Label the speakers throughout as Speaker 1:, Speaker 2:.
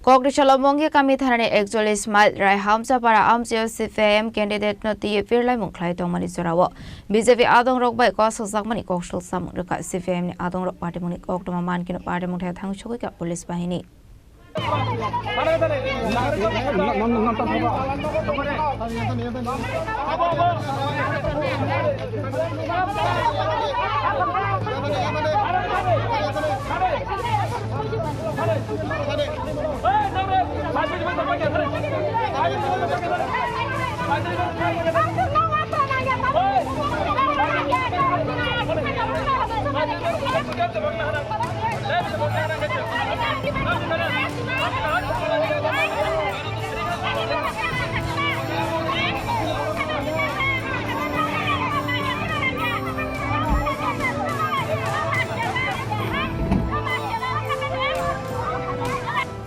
Speaker 1: Kogrishala Mongi kami thanane 41 mile rai Hamsapara Amchio CFM candidate no ti firlai mungklai tongmani chorawo BJP adong rok bai ko sosakmani kokshol sam reka CFM ni adong rok party muni koktoma man kino party mungthai thangchogoi ka police bahini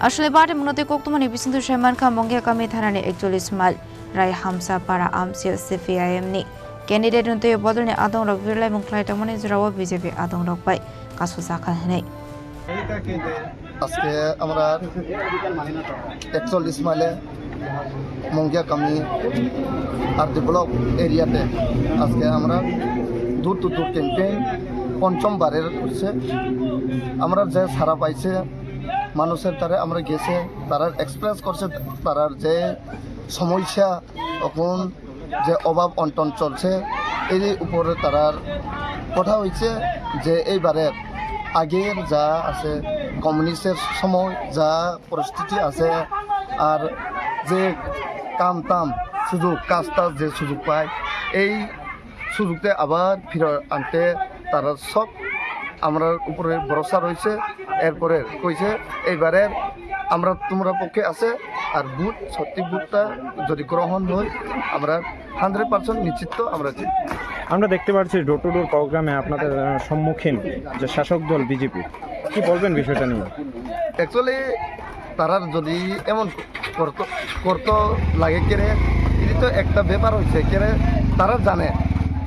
Speaker 1: আসলে বাটে মনতে কোকতমানি বিসিন্দু শর্মান খান মঙ্গিয়া কামি থানানে 41 mile রাই হামসাপাড়া আমসিয়া CPIM নি candidate নতে বদলনে আদং rock বিরলাই মুখলাই তমনে জরাও BJP আদং rock পাই কাসু জাখা হনে
Speaker 2: আজকে আমরা 41 মাইলে মঙ্গিয়া কামি আর ব্লক এরিয়াতে আজকে আমরা দূর দূর ক্যাম্পেইন পঞ্চমবারের করছে আমরা যে সারা পাইছে মানুষের তারা আমরা গেছে তারা এক্সপ্রেস করছে তারার যে সমস্যা এখন যে অভাব অন্টন চলছে এর উপরে তারার কথা হয়েছে যে এইবারে আগের যা আছে কমিউনিস্টের সময় যা পরিস্থিতি আছে আর যে কাম তাম সুযোগ কাজ টাজ যে সুযোগ পায় এই সুযোগতে আবার ফিরে আনতে তারা সব আমরা উপরে ভরসা রয়েছে এরপরে কইছে এইবারে আমরা তোমরা পক্ষে আছে আর বুথ সত্যি বুথটা যদি গ্রহণ হয় আমরা 100% নিশ্চিত আমরা
Speaker 3: দেখতে পাচ্ছি ডোর টু ডোর প্রোগ্রামে আপনাদের সম্মুখীন যে শাসক দল বিজেপি কি বলবেন বিষয়টা নিয়ে
Speaker 2: অ্যাকচুয়ালি তারা যদি এমন করতো লাগে কেরে এটি তো একটা ব্যাপার হচ্ছে কেরে তারা জানে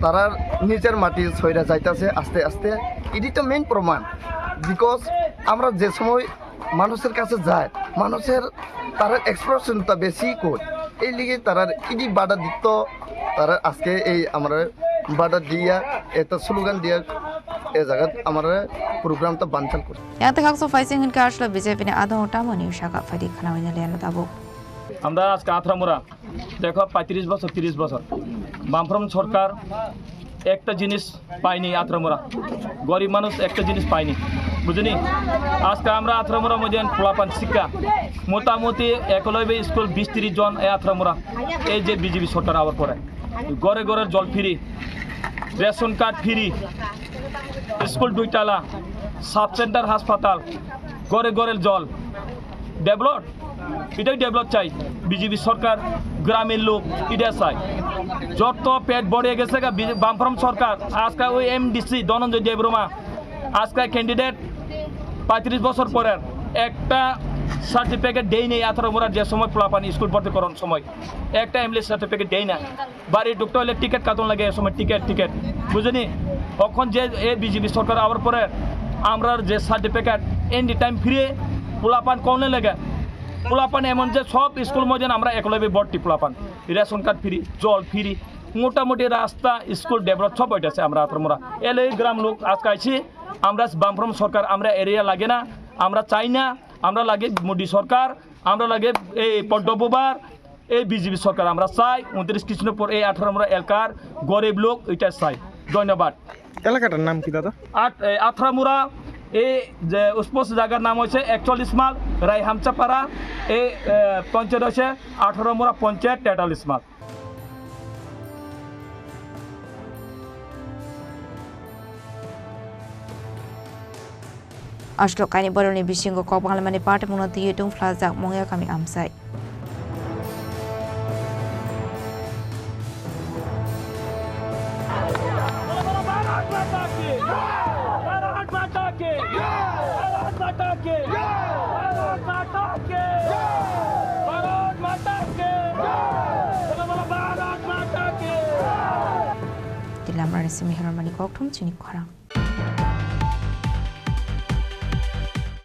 Speaker 2: তারা নিজের মাটি ছয়টা যাইতেছে আস্তে আস্তে এটি তো মেইন প্রমাণ বিকজ আমরা যে সময় মানুষের কাছে যায় মানুষের তারা এক্সপ্রেশনটা বেশি কর এই লিগে তারা ইডি বাধা দিত তারা আজকে এই আমরা বাধা দিয়া একটা স্লোগান দিয়া এই জায়গা আমরা প্রোগ্রামটা বানচাল করি
Speaker 1: ইয়াতে খাকসো ফাইসিং হিনকা আসলে বিজেপি নে আদৌ টামনি শাখা ফাদি খানাওইনা লেনা দাবো
Speaker 4: আমরা আজকে আথরামুরা দেখো 35 বছর 30 বছর বামফ্রন্ট সরকার একটা জিনিস পাইনি আথরামুরা গরিব মানুষ একটা জিনিস পাইনি বুঝলি আজকে আমরা আথরামুরা মধ্যে পোলাপান শিক্ষা মোটামুটি একলব্য স্কুল 20-30 জন এই আথরামুরা এই যে বিজেপি সরকার আবার পরে ঘরে ঘরে জল free ration card free school 2 sub centre হাসপাতাল ঘরে ঘরে জল ডেভেলপ এটাই ডেভেলপ চাই বিজেপি সরকার গ্রামের লোক এটা চাই যত পেট বড়ে গেছে বামফ্রন্ট সরকার আজকে ওই এমডিসি ধনঞ্জয় দেববর্মা আজকে ক্যান্ডিডেট 35 বছর পরের একটা সার্টিফিকেট দেয় নেই আথরামুরার যে সময় পোলাপানি স্কুল ভর্তি করার সময় একটা এমএলএ সার্টিফিকেট দেয় না বাড়ি ঢুকতে হলে টিকিট কাটন লাগে এই সময় টিকিট বুঝলি এখন যে এই বিজেপি সরকার আবার পরে আমরা যে সার্টিফিকেট এনি টাইম ফ্রি পোলাপান কমনে লাগে পোলাপান এমন যে সব স্কুল মধ্যে আমরা একলব্য ভর্তি পোলাপান রেশন কার্ড ফ্রি জল ফ্রি মোটামুটি রাস্তা স্কুল ডেভেলপ সব হইতেছে আমরা আথরামুরা এলে গ্রাম লোক আজকে আইছি আমরা বামফ্রন্ট সরকার আমরা এরিয়া লাগে না আমরা চাই না আমরা লাগে মোদী সরকার আমরা লাগে এই পদ্মবুবার এই বিজেপি সরকার আমরা চাই 29 কৃষ্ণপুর এই আথরামুরা এলাকার গরিব লোক এটা চাই ধন্যবাদ
Speaker 3: এলাকাটার নাম কি দাদা
Speaker 4: আথরামুরা এই যে স্পষ্ট জায়গার নাম হচ্ছে 41 মাইল রাই হামসাপাড়া এই পঞ্চায়েত হচ্ছে Atharamura panchayat 43 mile
Speaker 1: Ashlo kani boroni bishingo kok panglamani party munoti yetung flazak mongya kami amsai Dilamrani simi hermani kok thum chini khara